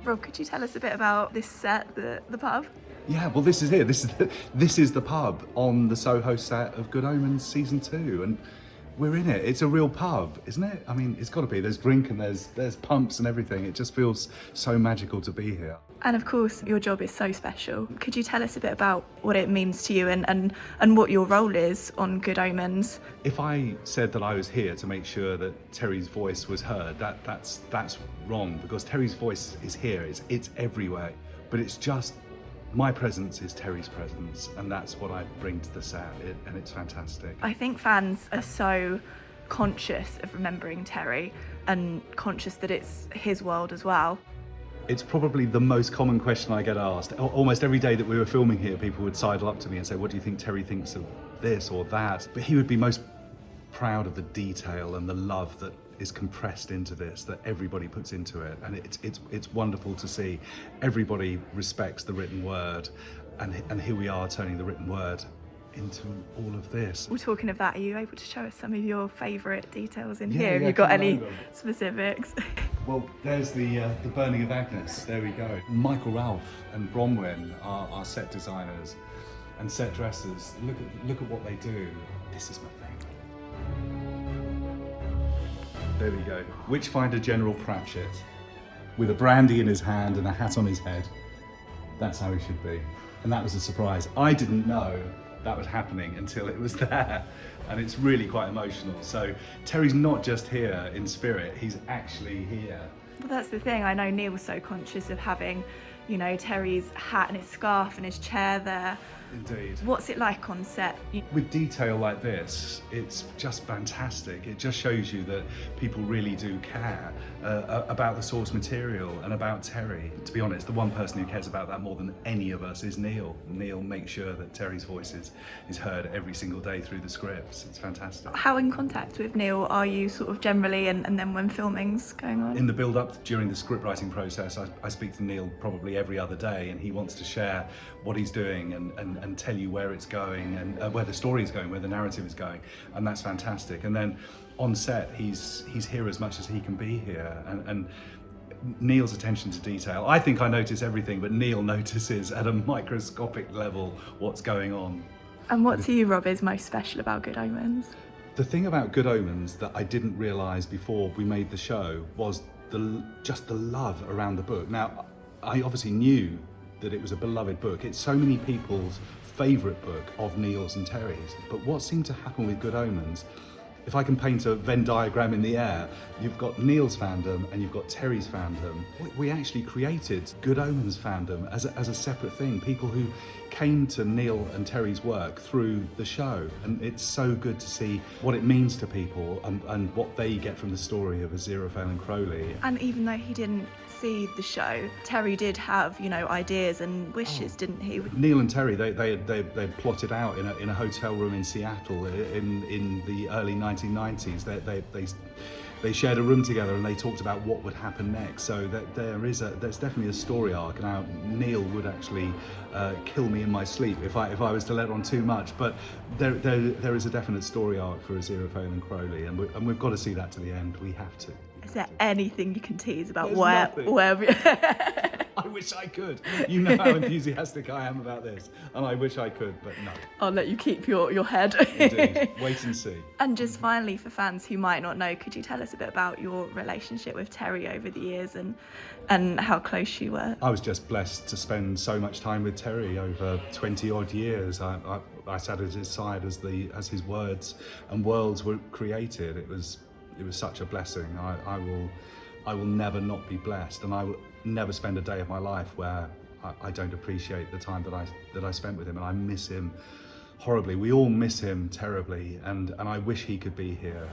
Rob, could you tell us a bit about this set, the pub? Yeah, well, this is it. This is the pub on the Soho set of Good Omens season 2, and we're in it. It's a real pub, isn't it? I mean, it's got to be. There's drink and there's pumps and everything. It just feels so magical to be here. And of course, your job is so special. Could you tell us a bit about what it means to you and what your role is on Good Omens? If I said that I was here to make sure that Terry's voice was heard, that's wrong, because Terry's voice is here. It's everywhere, but it's just. My presence is Terry's presence, and that's what I bring to the set, and it's fantastic. I think fans are so conscious of remembering Terry and conscious that it's his world as well. It's probably the most common question I get asked. Almost every day that we were filming here, people would sidle up to me and say, what do you think Terry thinks of this or that? But he would be most proud of the detail and the love that is compressed into this, that everybody puts into it, and it's wonderful to see. Everybody respects the written word, and here we are turning the written word into all of this. Well, talking of that, are you able to show us some of your favourite details in Yeah, here? Have yeah, you got come any over. specifics? Well, there's the burning of Agnes. There we go. Michael Ralph and Bronwyn are our set designers and set dressers. Look at what they do. This is my favourite. There we go. Witchfinder General Pratchett, with a brandy in his hand and a hat on his head. That's how he should be. And that was a surprise. I didn't know that was happening until it was there. And it's really quite emotional. So Terry's not just here in spirit, he's actually here. Well, that's the thing. I know Neil's so conscious of having, you know, Terry's hat and his scarf and his chair there. Indeed. What's it like on set? With detail like this, it's just fantastic. It just shows you that people really do care about the source material and about Terry. To be honest, the one person who cares about that more than any of us is Neil. Neil makes sure that Terry's voice is heard every single day through the scripts. It's fantastic. How in contact with Neil are you sort of generally and then when filming's going on? In the build-up during the script writing process, I speak to Neil probably every other day, and he wants to share what he's doing and tell you where it's going and where the story is going, where the narrative is going, and that's fantastic. And then on set, he's here as much as he can be here, and Neil's attention to detail. I think I notice everything, but Neil notices at a microscopic level what's going on. And what to you, Rob, is most special about Good Omens? The thing about Good Omens that I didn't realise before we made the show was just the love around the book. Now, I obviously knew that it was a beloved book. It's so many people's favourite book of Neil's and Terry's. But what seemed to happen with Good Omens, if I can paint a Venn diagram in the air, you've got Neil's fandom and you've got Terry's fandom. We actually created Good Omens fandom as a separate thing. People who came to Neil and Terry's work through the show. And it's so good to see what it means to people and what they get from the story of Aziraphale and Crowley. And even though he didn't see the show, Terry did have, you know, ideas and wishes, didn't he? Neil and Terry, they plotted out in a hotel room in Seattle in the early 1990s. They shared a room together and they talked about what would happen next. So there's definitely a story arc. Now Neil would actually kill me in my sleep if I was to let on too much. But there is a definite story arc for Aziraphale and Crowley, and we've got to see that to the end. We have to. Is there anything you can tease about There's where I wish I could. You know how enthusiastic I am about this, and I wish I could, but no. I'll let you keep your head. Indeed. Wait and see. And just finally, for fans who might not know, could you tell us a bit about your relationship with Terry over the years and how close you were? I was just blessed to spend so much time with Terry over 20 odd years. I sat at his side as his words and worlds were created. It was such a blessing. I will never not be blessed, and I will never spend a day of my life where I don't appreciate the time that I spent with him, and I miss him horribly. We all miss him terribly, and I wish he could be here.